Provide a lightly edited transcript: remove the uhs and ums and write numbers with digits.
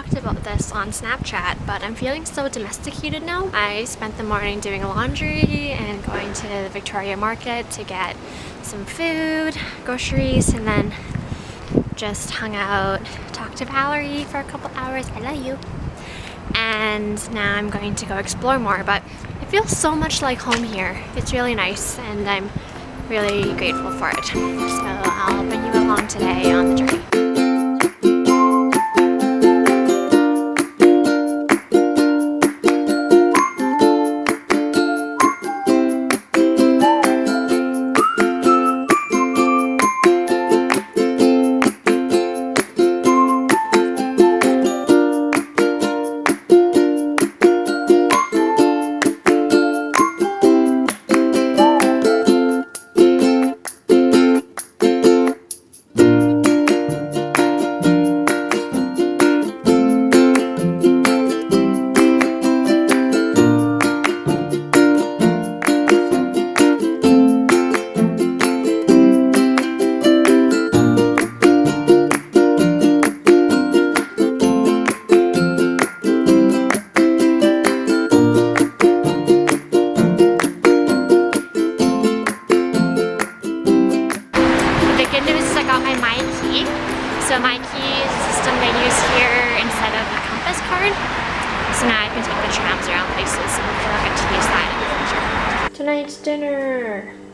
talked about this on Snapchat, but I'm feeling so domesticated now. I spent the morning doing laundry and going to the Victoria Market to get some food, groceries, and then just hung out, talked to Valerie for a couple hours. I love you. And now I'm going to go explore more, but it feels so much like home here. It's really nice and I'm really grateful for it. So I'll bring you along today on the journey. So my key is the system they use here instead of a compass card. So now I can take the trams around places and hopefully I'll get to use that in the future. Tonight's dinner.